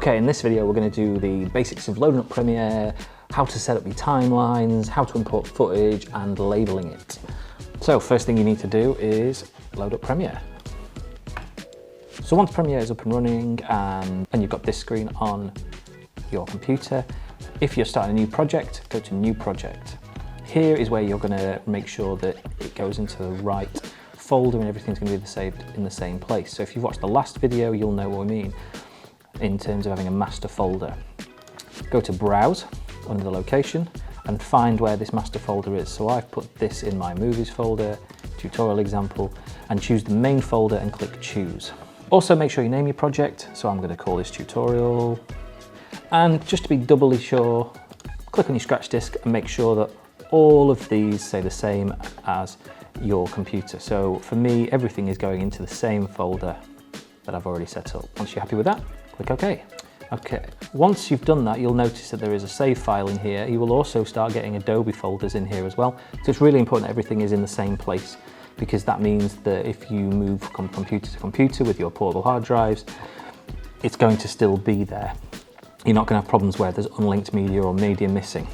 Okay, in this video we're going to do the basics of loading up Premiere, how to set up your timelines, how to import footage and labeling it. So first thing you need to do is load up Premiere. So once Premiere is up and running and you've got this screen on your computer, if you're starting a new project, go to New Project. Here is where you're going to make sure that it goes into the right folder and everything's going to be saved in the same place. So if you've watched the last video, you'll know what I mean in terms of having a master folder. Go to Browse under the location and find where this master folder is. So I've put this in my movies folder, tutorial example, and choose the main folder and click choose. Also make sure you name your project. So I'm going to call this tutorial. And just to be doubly sure, click on your scratch disk and make sure that all of these say the same as your computer. So for me, everything is going into the same folder that I've already set up. Once you're happy with that, click OK. Okay, once you've done that, you'll notice that there is a save file in here. You will also start getting Adobe folders in here as well. So it's really important that everything is in the same place, because that means that if you move from computer to computer with your portable hard drives, it's going to still be there. You're not going to have problems where there's unlinked media or media missing.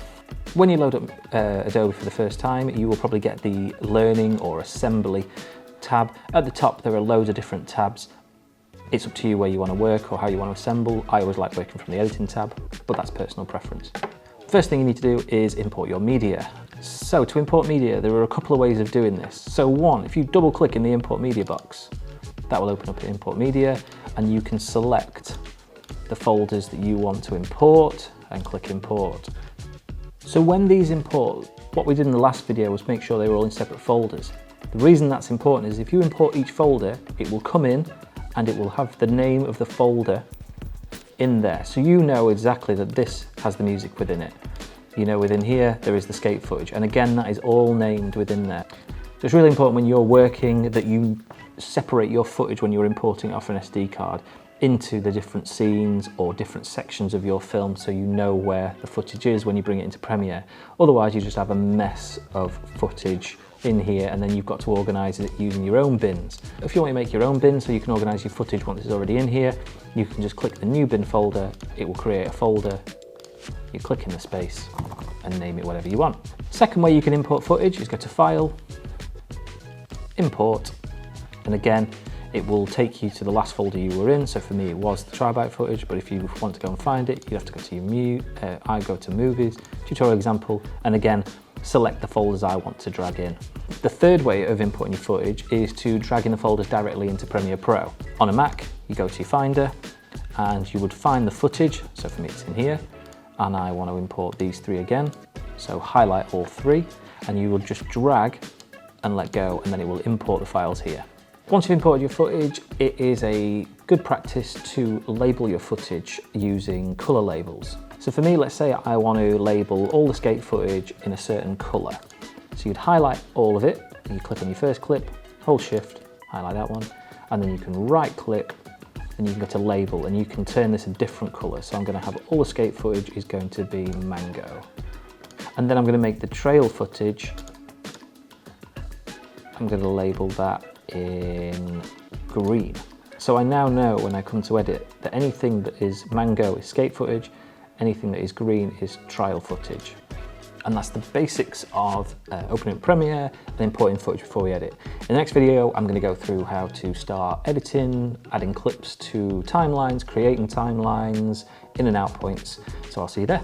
When you load up Adobe for the first time, you will probably get the Learning or Assembly tab. At the top, there are loads of different tabs. It's up to you where you want to work or how you want to assemble. I always like working from the editing tab, but that's personal preference. First thing you need to do is import your media. So to import media, there are a couple of ways of doing this. So one, if you double click in the import media box, that will open up import media and you can select the folders that you want to import and click import. So when these import, what we did in the last video was make sure they were all in separate folders. The reason that's important is if you import each folder, it will come in and it will have the name of the folder in there. So you know exactly that this has the music within it. You know within here, there is the skate footage. And again, that is all named within there. So it's really important when you're working that you separate your footage when you're importing it off an SD card into the different scenes or different sections of your film, so you know where the footage is when you bring it into Premiere. Otherwise, you just have a mess of footage in here and then you've got to organise it using your own bins. If you want to make your own bin so you can organise your footage once it's already in here, you can just click the new bin folder, it will create a folder, you click in the space and name it whatever you want. Second way you can import footage is go to File, Import, and again it will take you to the last folder you were in. So for me it was the Tri-Byte footage, but if you want to go and find it, you have to go to your I go to Movies, Tutorial Example, and again select the folders I want to drag in. The third way of importing your footage is to drag in the folders directly into Premiere Pro. On a Mac, you go to your Finder and you would find the footage. So for me it's in here and I want to import these three again. So highlight all three and you will just drag and let go and then it will import the files here. Once you've imported your footage, it is a good practice to label your footage using colour labels. So for me, let's say I want to label all the skate footage in a certain colour. So you'd highlight all of it, you click on your first clip, hold shift, highlight that one, and then you can right click and you can go to label and you can turn this a different colour. So I'm going to have all the skate footage is going to be mango. And then I'm going to make the trail footage, I'm going to label that in green. So I now know when I come to edit that anything that is mango is skate footage, anything that is green is trial footage. And that's the basics of opening up Premiere and importing footage before we edit. In the next video, I'm going to go through how to start editing, adding clips to timelines, creating timelines, in and out points. So I'll see you there.